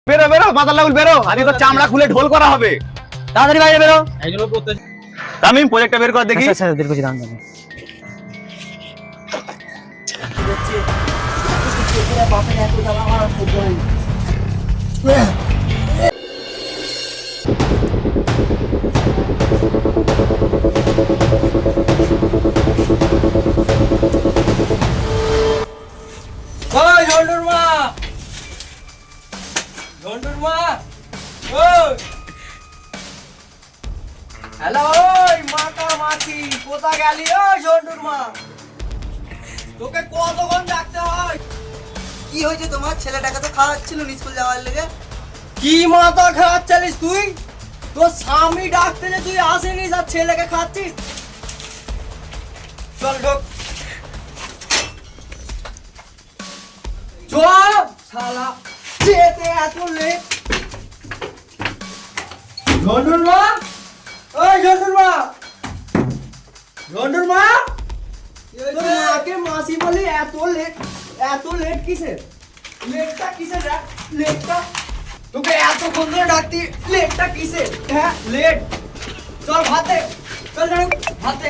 বেরো বেরো মাথার লাগুল বেরো, আজকে তো চামড়া খুলে ঢোল করা হবে। তাড়াতাড়ি বাইরে বেরো। তামিম প্রজেক্টটা বের কর দেখি। আচ্ছা বের করছি দাম দাম। ওই ঝন্টুর মা, ঝন্টুর মা, ওই হ্যালো, ওই মাতা মাছি কোথা গেলি? ওই ঝন্টুর মা, তোকে কতক্ষণ ডাকতে হয়? কি হয়েছে তোমার? ছেলেটাকে তো খাওয়াচ্ছিল স্কুল যাওয়ার লেগে। কি মাথা খাওয়াচ্ছিস তুই? তোর স্বামী ডাকতে যে তুই আসিনিস আর ছেলেকে খাচ্ছিস? চল ঢোক, চল শালা, যেতে এত লেট। ঝন্টুর মা, ওই ঝন্টুর মা, ঝন্টুর মা, তোর মাকে মাসি বলি এত লেট কিসের? লেটটা কিসের? লেটটা তোকে এতক্ষণ ধরে ডাকতি, লেটটা কিসের? হ্যাঁ লেট, চল ভাতে, চল জানো ভাতে।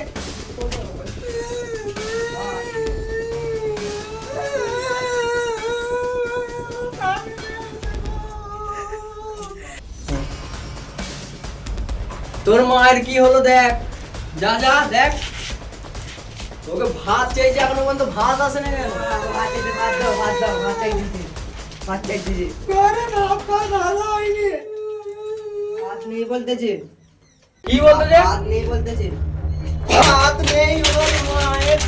তোর মায়ের কি হলো দেখ, যা যা দেখ, তোকে ভাত চাইছে এখনো পর্যন্ত ভাত আসে না কেন? ভাত নেই বলতেছে। কি বলতে যে? ভাত নেই বলতেছে। ভাত নেই ওর মায়ের,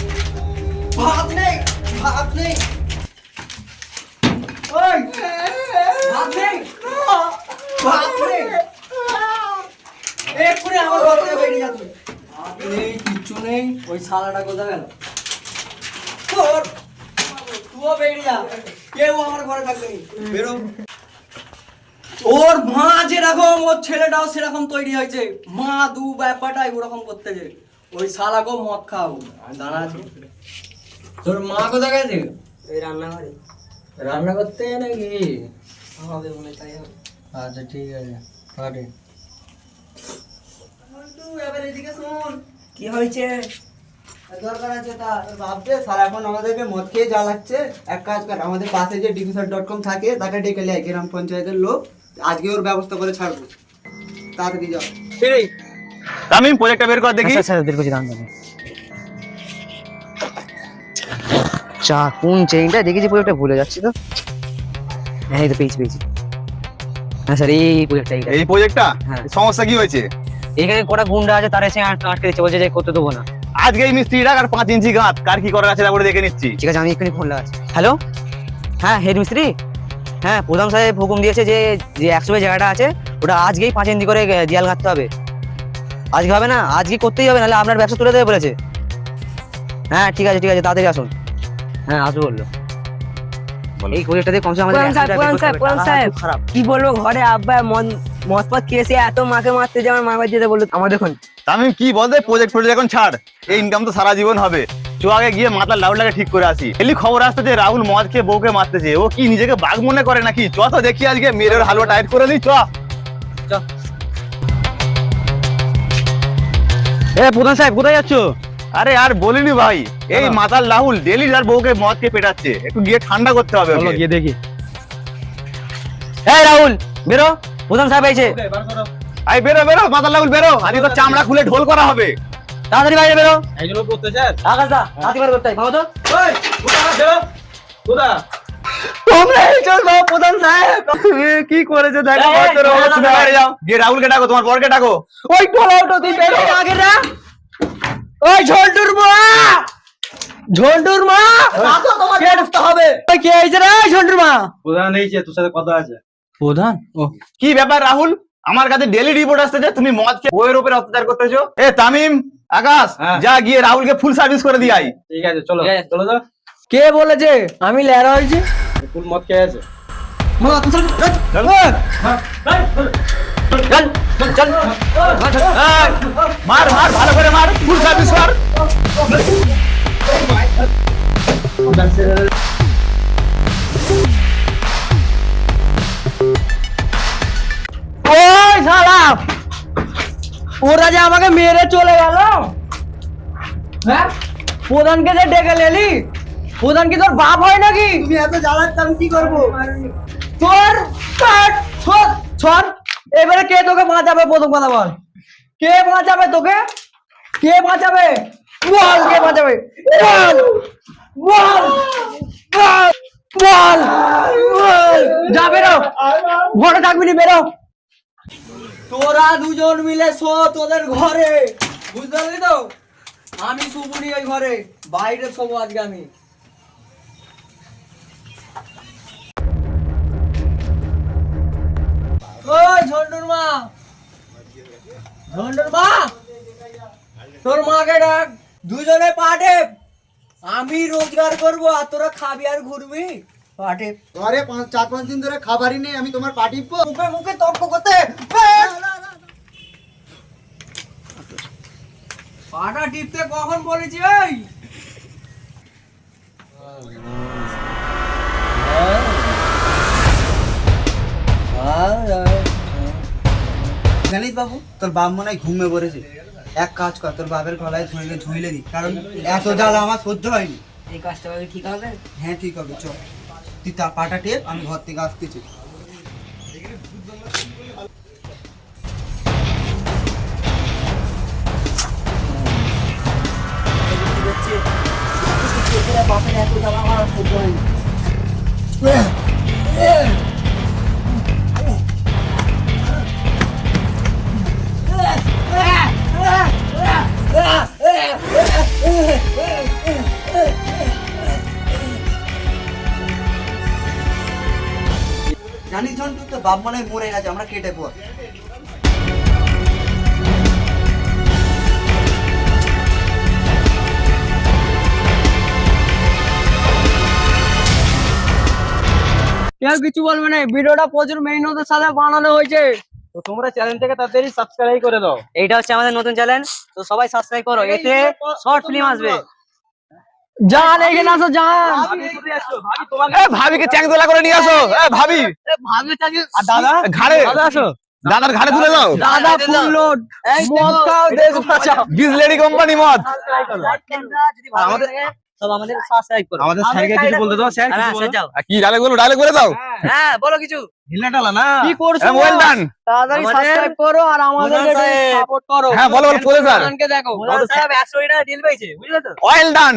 ভাত নেই, ভাত নেই, ওই ভাত নেই, ভাত নেই, এক্ষুনি আমার ঘর থেকে বেরিয়ে যা তুই। ভাত নেই, কিচ্ছু নেই, ওই শালাটা কোথায় গেল? তোর তুইও বেরিয়ে যা, কেউ আমার ঘরে থাকবে না, বেরো। ওর মা যেরকম ওর ছেলেটাও সেরকম তৈরি হয়েছে, মা দু ব্যাপারটাই ওরকম করতেছে। ওই শালাকেও মদ খাও দাঁড়া আছে। তোর মা কোথায় গেছে? ওই রান্নাঘরে রান্না করতে নাকি? হবে মনে তাই হবে। আচ্ছা ঠিক আছে, পারে। এবার এদিকে শোন, কি হয়েছে? দরকার আছে তার ভাবছে সারাক্ষণ আমাদেরকে মদ খেয়ে জ্বালাচ্ছে। এক কাজ কর, আমাদের পাশে যে ডিকুসার.com থাকে তাকে ডেকে লে, গ্রাম পঞ্চায়েতের লোক, আজকে ওর ব্যবস্থা করে ছাড়বো। তাড়াতাড়ি যাও। তামিম প্রজেক্টটা বের কর দেখি। আচ্ছা বের করছি দাম দাম। চা কোন চেইনটা দেখেছি প্রজেক্টটা ভুলে যাচ্ছি তো। হ্যাঁ এই তো পেয়েছি। হ্যাঁ স্যার এই প্রজেক্টটা এই প্রজেক্টটা হ্যাঁ। সমস্যা কি হয়েছে? এখানে কটা গুন্ডা আছে, তারা এসে আটকে দিচ্ছে, বলছে যে করতে দেবো না। আজকে এই মিস্ত্রিটা আর 5 ইঞ্চি গাঁত কার কি করার আছে তারপরে দেখে নিচ্ছি। ঠিক আছে আমি এক্ষুনি ফোন লাগাচ্ছি। হ্যালো, হ্যাঁ হেড মিস্ত্রি, হ্যাঁ প্রধান সাহেব হুকুম দিয়েছে যে 100 জায়গাটা আছে ওটা আজকেই 5 ইঞ্চি করে দেয়াল গাঁথতে হবে। আজকে হবে না, আজকে করতেই হবে, নাহলে আপনার ব্যবসা তুলে দেবে বলেছে। হ্যাঁ ঠিক আছে তাড়াতাড়ি আসুন। হ্যাঁ আসবো বললো। এই প্রজেক্টটাতে কমসে কম আমাদের পুরান সাহেব খারাপ। কি বলবো, ঘরে আব্বা মদ পদ খেয়েছে, এত মাকে মারতে যে আমার মা বাড়ি যেতে বললো। আমার দেখুন তামিম কি বলতে, প্রজেক্ট এখন ছাড়, এই ইনকাম তো সারা জীবন হবে। চ আগে গিয়ে মাথার লাউডটাকে ঠিক করে আসি। এলি খবর আসছে যে রাহুল মদ খেয়ে বউকে মারতেছে। ও কি নিজেকে বাঘ মনে করে নাকি? চ তো দেখি আজকে মেয়ের হালুয়া টাইট করে দিই। চ প্রধান সাহেব কোথায় যাচ্ছ? আরে আর বলিনি ভাই, এই মাতাল রাহুল ডেলি যার বউকে মদ খেয়ে পেটাচ্ছে, একটু গিয়ে ঠান্ডা করতে হবে ওকে। গিয়ে দেখি। এই রাহুল বেরো, প্রধান সাহেব এসে। আই বেরো বেরো মাতাল রাহুল বেরো, আজকে তো চামড়া খুলে ঢোল করা হবে। তাড়াতাড়ি বাইরে বেরো। এইগুলো করতে চাস? আকাশদা হাতি বার করতে ভাবো তো। ওই কোথা? তোমরা এই চলবে প্রধান সাহেব। কি করেছে দেখো, এই, বাচ্চার এই, অবস্থা। এই, বাইরে যাও, গিয়ে রাহুলকে ডাকো, তোমার বরকে ডাকো। ওই টোলাউটো তুই বেরো আগে না। ওই ঝন্টুর মা, ঝন্টুর মা, আসো তোমাকে ঢুকতে হবে। ওই কে আইছে রে ঝন্টুর মা? প্রধান এইছে, তোর সাথে কথা আছে। প্রধান ও কি ব্যাপার রাহুল, আমার কাছে ডেলি রিপোর্ট আসছে যে তুমি মদ খেয়ে বউয়ের উপরে অত্যাচার করতেছো। এ তামিম, আকাশ, হ্যাঁ। যা গিয়ে রাহুলকে ফুল সার্ভিস করে দিয়ে আই। ঠিক আছে চলো চলো তো। কে বলেছে আমি লেরা হয়েছি? ফুল মদ খেয়ে আছে। চল। এই, মার ভালো করে মার, ফুল সার্ভিস কর। ওরা যে আমাকে মেরে চলে গেল, হ্যাঁ প্রধানকে যে ডেকে এলি, প্রধান কি তোর বাপ হয় নাকি? তুমি এত জ্বালাচ্ছ আমি কি করবো? তোর ছড় এবারে কে তোকে বাঁচাবে? প্রথম কথা বল, কে বাঁচাবে তোকে? কে বাঁচাবে? বল কে বাঁচাবে? বল বল বল বল বল। যা বেরো, ঘরে থাকবি না, বেরো। তোরা দুজন মিলে শো তোদের ঘরে, বুঝতে পারলি তো? আমি শুবনি ওই ঘরে, বাইরে শোবো আজকে আমি। ওই ঝন্টুর মা, ঝন্টুর মা, তোর মাকে ডাক, দুজনে পাঠে। আমি রোজগার করবো আর তোরা খাবি আর ঘুরবি। পাঠে ঘরে 4-5 দিন ধরে খাবারই নেই, আমি তোমার পা টিপবো? মুখে মুখে তর্ক করতে, পাটা টিপতে কখন বলেছি? এই জানিস বাবু, তোর বাপ মনে হয় ঘুমে পড়েছে। এক কাজ কর, তোর বাপের গলায় ঝুইলে দি, কারণ এত জ্বালা আমার সহ্য হয়নি। এই কাজটা ভাবে ঠিক হবে? হ্যাঁ ঠিক হবে, চল তুই তার পাটা টেপ, আমি ঘর থেকে আসতেছি। বাপের এত জ্বালা আমার আর সহ্য হয়নি। জানিস ঝন্টু, তোর বাপ মনে হয় মরে গেছে, আমরা কেটে পর। কেউ কিছু বলবে না, ভিডিওটা প্রচুর মেহনতের সাথে বানানো হয়েছে। তো তোমরা চ্যানেলটাকে তাড়াতাড়ি সাবস্ক্রাইব করে দাও। এইটা হচ্ছে আমাদের নতুন চ্যানেল, তো সবাই সাবস্ক্রাইব করো, এতে শর্ট ফিল্ম আসবে। জান এখানে আসো, জান। ভাবিকে চ্যাং তোলা করে নিয়ে আসো। ভাবি, আর দাদা ঘাড়ে, দাদার ঘাড়ে তুলে দাও। দাদা ফুল লোড মদ খাও, দেশ বাঁচাও। বিসলেরি কোম্পানি মদ। আমাদের সব আমাদের সাবস্ক্রাইব করো। আমাদের স্যারকে কিছু বলতে দাও। স্যার হ্যাঁ, স্যার যাও। কি ডায়লগ বলো, ডায়লগ বলে দাও। হ্যাঁ বলো কিছু। ঢিলাটালা না, কি করছো? Well done. তাড়াতাড়ি আমাদের সাবস্ক্রাইব করো আর আমাদের প্রধান সাহেব। সাপোর্ট করো। হ্যাঁ, বলো, বলো, প্রধান স্যার। প্রধানকে দেখো। প্রধান সাহেব 100 টাকা ডিল পেয়েছে, বুঝলে তো? Well done.